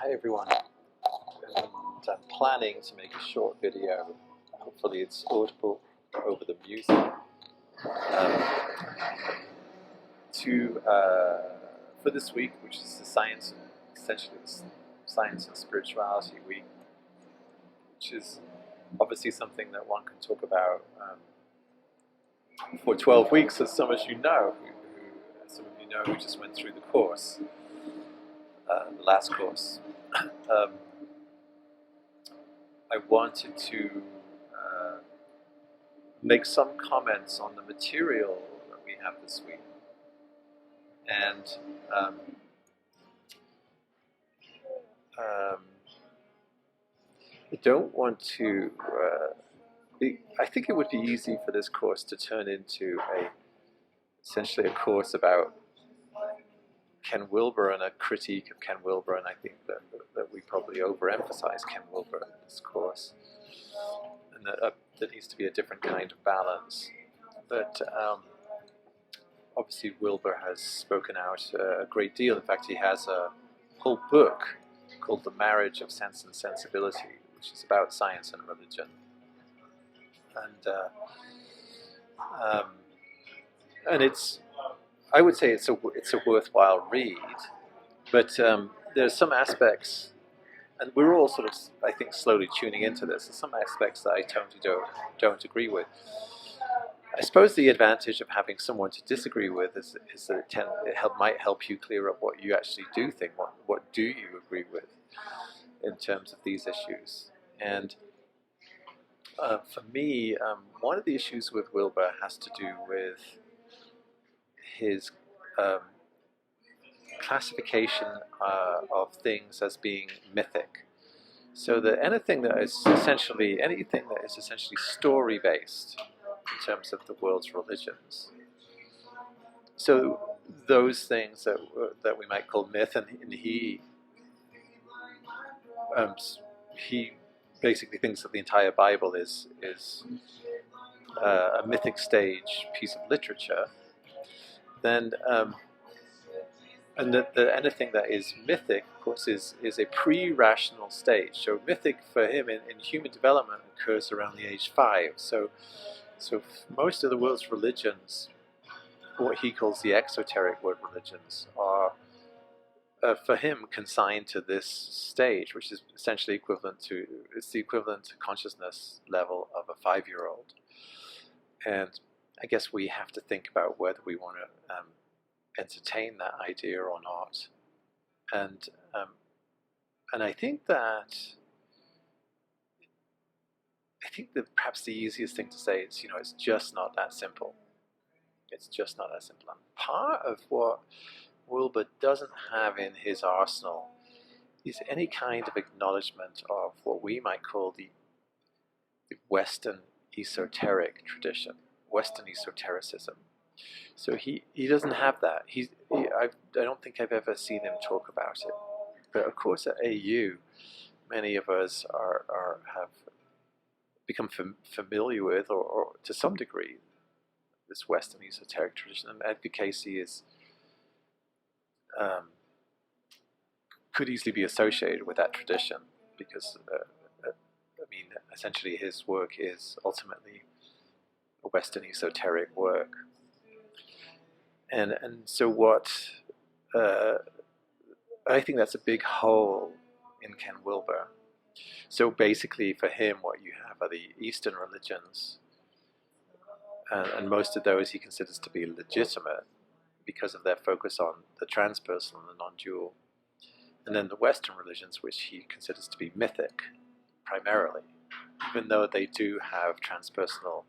Hi everyone, and I'm planning to make a short video. Hopefully it's audible over the music. To for this week, which is the science, essentially the science and spirituality week, which is obviously something that one can talk about for 12 weeks, as some of you know, who just went through the course, the last course. I wanted to make some comments on the material that we have this week. And I don't want to, I think it would be easy for this course to turn into essentially a course about Ken Wilber and a critique of Ken Wilber, and I think that we probably overemphasize Ken Wilber in this course, and that there needs to be a different kind of balance. But obviously Wilber has spoken out a great deal. In fact, he has a whole book called The Marriage of Sense and Sensibility, which is about science and religion. And it's, I would say it's a worthwhile read, but there's some aspects, and we're all sort of, I think, slowly tuning into this. There's some aspects that I totally don't agree with. I suppose the advantage of having someone to disagree with is that it might help you clear up what you actually do think. What do you agree with in terms of these issues? And for me, one of the issues with Wilber has to do with his classification of things as being mythic. So that anything that is essentially story based in terms of the world's religions. So those things that we might call myth, and he basically thinks that the entire Bible is a mythic stage piece of literature. Then and that anything that is mythic, of course, is a pre-rational stage. So mythic for him in human development occurs around the age 5. So most of the world's religions, what he calls the exoteric world religions, are for him consigned to this stage, which is essentially the equivalent to consciousness level of a 5-year-old. And I guess we have to think about whether we want to entertain that idea or not. And I think that perhaps the easiest thing to say is, it's just not that simple. It's just not that simple. And part of what Wilber doesn't have in his arsenal is any kind of acknowledgement of what we might call the Western esoteric tradition, Western esotericism. So he doesn't have that. I don't think I've ever seen him talk about it. But of course at AU, many of us have become familiar with, or to some degree, this Western esoteric tradition. And Edgar Casey could easily be associated with that tradition because, essentially his work is ultimately a Western esoteric work. And so what, I think that's a big hole in Ken Wilber. So basically for him what you have are the Eastern religions, and most of those he considers to be legitimate because of their focus on the transpersonal and the non-dual. And then the Western religions, which he considers to be mythic, primarily, even though they do have transpersonal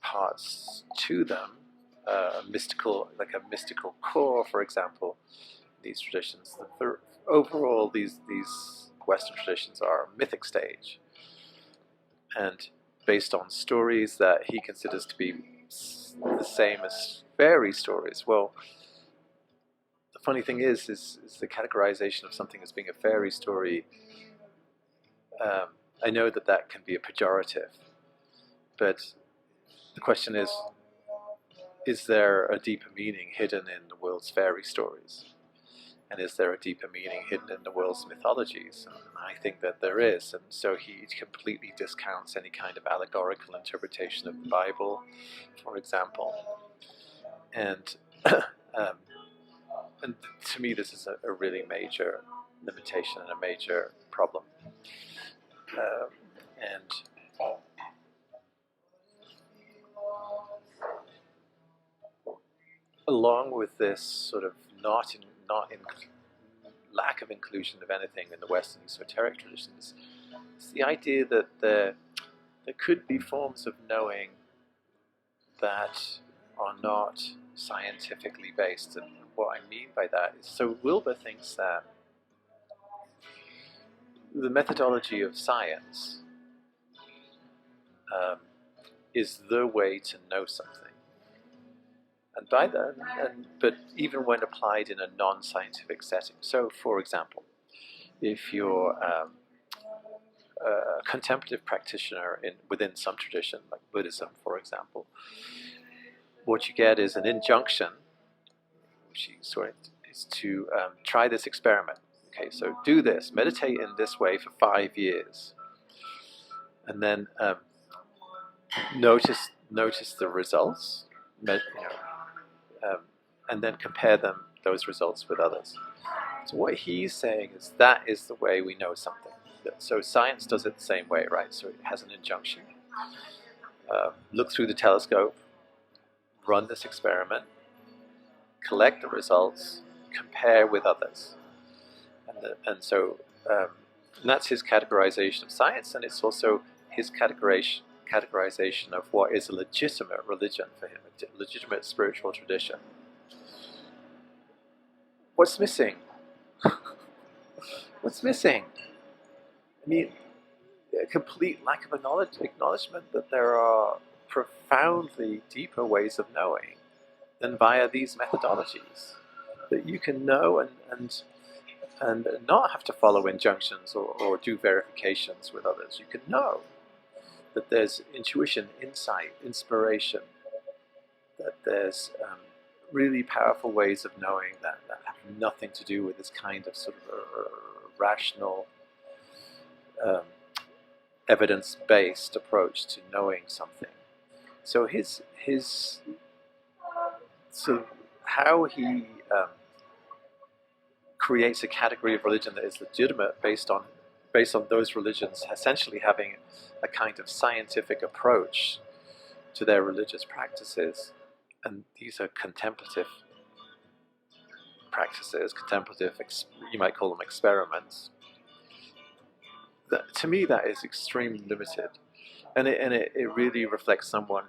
parts to them, mystical core, for example. These traditions, overall, these Western traditions are mythic stage, and based on stories that he considers to be the same as fairy stories. Well, the funny thing is the categorization of something as being a fairy story. I know that can be a pejorative, but the question is there a deeper meaning hidden in the world's fairy stories? And is there a deeper meaning hidden in the world's mythologies? And I think that there is, and so he completely discounts any kind of allegorical interpretation of the Bible, for example. And and to me, this is a really major limitation and a major problem. And along with this sort of not in lack of inclusion of anything in the Western esoteric traditions, it's the idea that there could be forms of knowing that are not scientifically based. And what I mean by that is, so Wilbur thinks that the methodology of science is the way to know something. And by that, but even when applied in a non-scientific setting. So, for example, if you're a contemplative practitioner within some tradition, like Buddhism, for example, what you get is an injunction, which is to try this experiment. Okay, so do this, meditate in this way for 5 years, and then notice the results, and then compare those results with others. So what he's saying is that is the way we know something. So science does it the same way, right? So it has an injunction. Look through the telescope, run this experiment, collect the results, compare with others. And so that's his categorization of science, and it's also his categorization of what is a legitimate religion for him, a legitimate spiritual tradition. What's missing? What's missing? I mean, a complete lack of acknowledgement that there are profoundly deeper ways of knowing than via these methodologies. That you can know and not have to follow injunctions or do verifications with others. You can know that there's intuition, insight, inspiration, that there's really powerful ways of knowing that have nothing to do with this kind of sort of rational, evidence-based approach to knowing something. So so how he creates a category of religion that is legitimate based on those religions essentially having a kind of scientific approach to their religious practices. And these are contemplative practices, you might call them experiments. To me, that is extremely limited. And it really reflects someone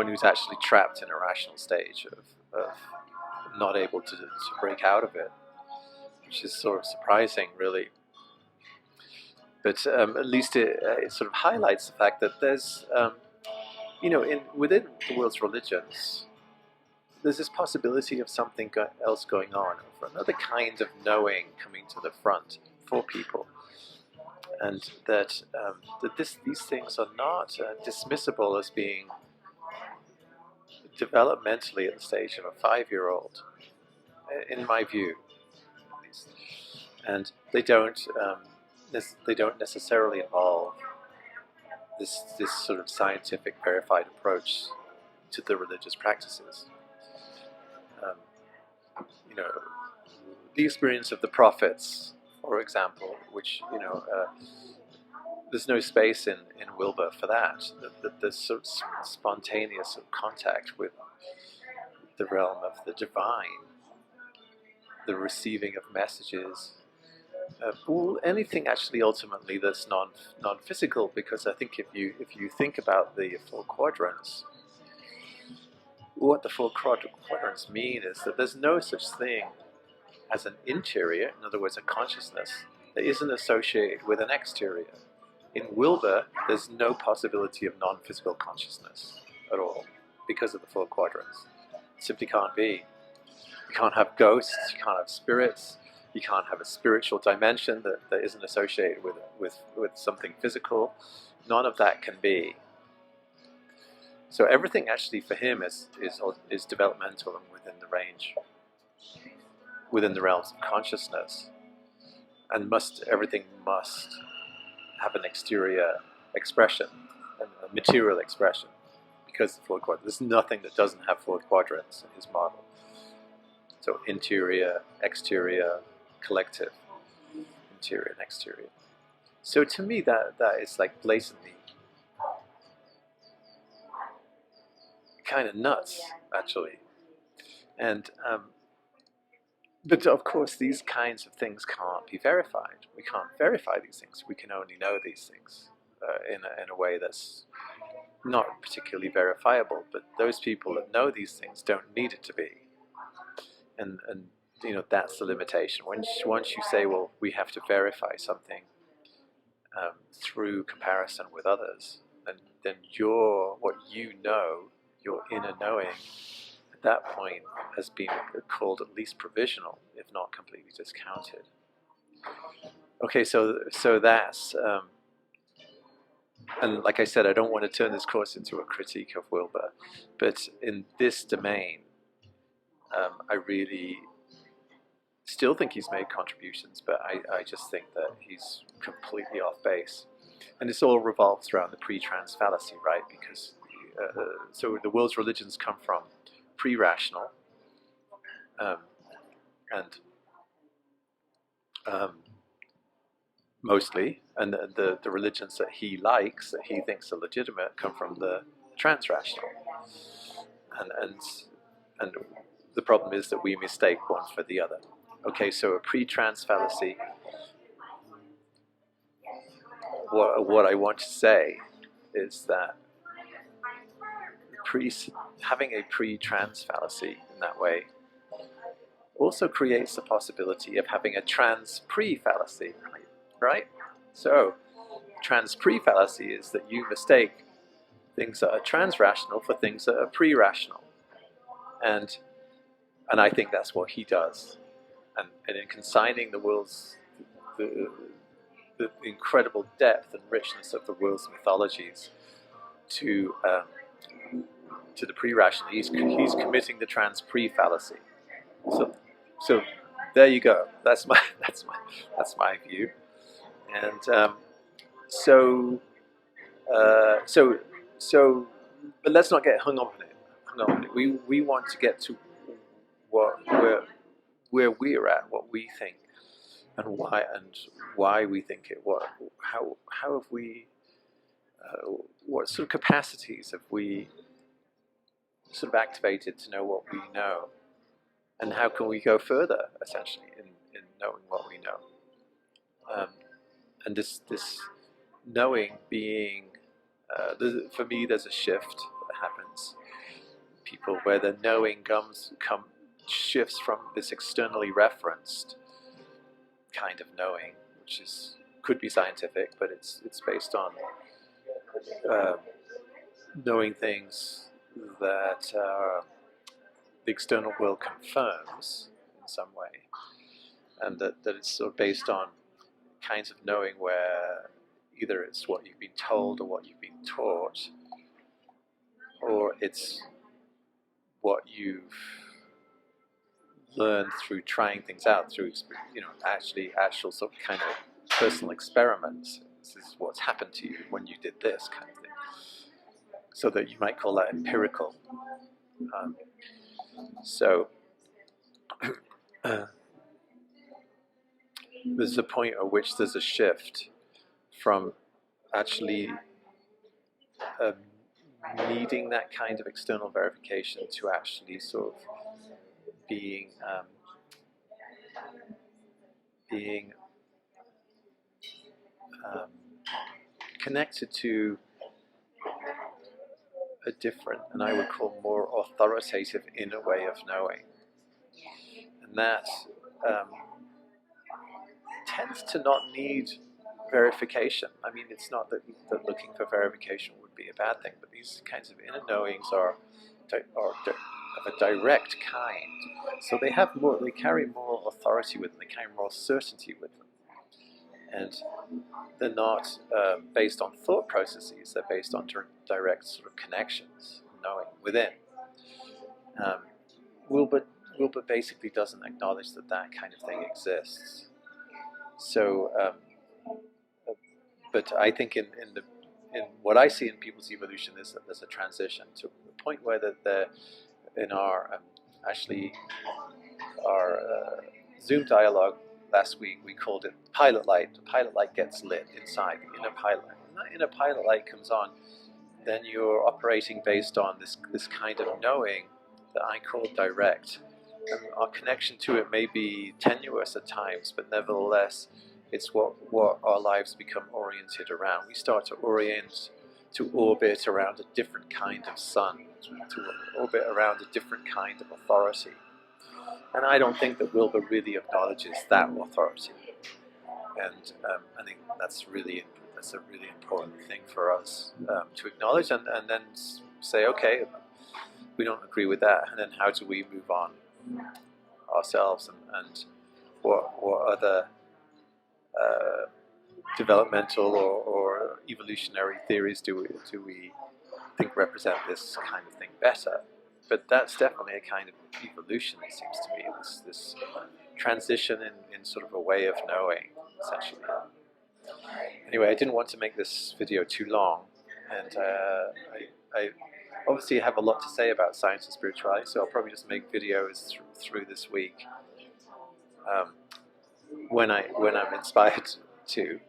who's actually trapped in a rational stage of not able to break out of it, which is sort of surprising, really. But at least it sort of highlights the fact that there's, within the world's religions, there's this possibility of something else going on, of another kind of knowing coming to the front for people, and that these things are not dismissible as being developmentally at the stage of a 5-year-old, in my view, at least. And they don't necessarily involve this sort of scientific verified approach to the religious practices. The experience of the prophets, for example, which there's no space in Wilbur for that. The sort of spontaneous sort of contact with the realm of the divine, the receiving of messages, anything actually ultimately that's non-physical. Because I think if you think about the 4 quadrants, what the 4 quadrants mean is that there's no such thing as an interior, in other words, a consciousness that isn't associated with an exterior. In Wilbur, there's no possibility of non-physical consciousness at all because of the 4 quadrants. It simply can't be. You can't have ghosts, you can't have spirits, you can't have a spiritual dimension that isn't associated with something physical. None of that can be. So everything actually for him is developmental and within the range. within the realms of consciousness, and everything must have an exterior expression, a material expression, because the fourth quadrant. There's nothing that doesn't have fourth quadrants in his model. So interior, exterior, collective, interior and exterior. So to me, that is like blatantly kind of nuts, actually. And but of course, these kinds of things can't be verified. We can't verify these things. We can only know these things in a way that's not particularly verifiable. But those people that know these things don't need it to be. And you know, that's the limitation. Once you say, well, we have to verify something through comparison with others, then what you know, your inner knowing, at that point has been called at least provisional, if not completely discounted. Okay, so that's, and like I said, I don't want to turn this course into a critique of Wilbur, but in this domain, I really still think he's made contributions, but I just think that he's completely off base. And this all revolves around the pre-trans fallacy, right? Because so the world's religions come from pre-rational, and mostly, and the religions that he likes, that he thinks are legitimate, come from the trans-rational. And the problem is that we mistake one for the other. Okay, so a pre-trans fallacy, what I want to say is that having a pre-trans fallacy in that way also creates the possibility of having a trans pre-fallacy, right? So trans pre-fallacy is that you mistake things that are trans-rational for things that are pre-rational. And I think that's what he does. And in consigning the world's, the incredible depth and richness of the world's mythologies to the pre-rational, he's committing the trans pre-fallacy. So there you go. That's my view. And but let's not get hung up on it. We want to get to where we're at, what we think, and why we think it. How have we? What sort of capacities have we sort of activated to know what we know, and how can we go further, essentially, in knowing what we know? And this knowing being, for me, there's a shift that happens. People where the knowing shifts from this externally referenced kind of knowing, which could be scientific, but it's based on knowing things that the external world confirms in some way, and that it's sort of based on kinds of knowing where either it's what you've been told or what you've been taught, or it's what you've learned through trying things out, through actual sort of kind of personal experiments. This is what's happened to you when you did this kind of thing. So that you might call that empirical. There's a point at which there's a shift from actually needing that kind of external verification to actually sort of being connected to a different, and I would call more authoritative inner way of knowing. And that tends to not need verification. I mean, it's not that looking for verification would be a bad thing, but these kinds of inner knowings are of a direct kind. So they carry more authority with them, they carry more certainty with them. And they're not based on thought processes, they're based on direct sort of connections, knowing within. Wilbur Wilber basically doesn't acknowledge that that kind of thing exists. So, but I think in what I see in people's evolution is that there's a transition to a point where they're in our actually our Zoom dialogue last week, we called it pilot light. The pilot light gets lit inside the inner pilot light. When that inner pilot light comes on, then you're operating based on this kind of knowing that I call direct. And our connection to it may be tenuous at times, but nevertheless, it's what our lives become oriented around. We start to orbit around a different kind of sun, to orbit around a different kind of authority. And I don't think that Wilber really acknowledges that authority. And I think that's a really important thing for us to acknowledge, and then say, okay, we don't agree with that, and then how do we move on ourselves, and what other developmental or evolutionary theories do we think represent this kind of thing better? But that's definitely a kind of evolution, it seems to me, this transition in sort of a way of knowing, essentially. Anyway, I didn't want to make this video too long, and I obviously have a lot to say about science and spirituality, so I'll probably just make videos through this week when I'm inspired to,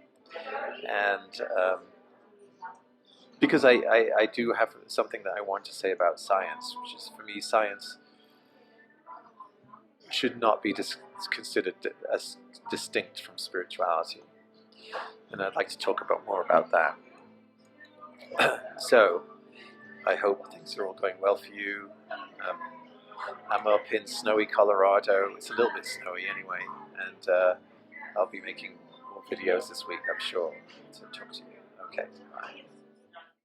and because I do have something that I want to say about science, which is, for me, science should not be considered as distinct from spirituality. And I'd like to talk more about that. So, I hope things are all going well for you. I'm up in snowy Colorado. It's a little bit snowy anyway, and I'll be making more videos this week, I'm sure, to talk to you. Okay, bye.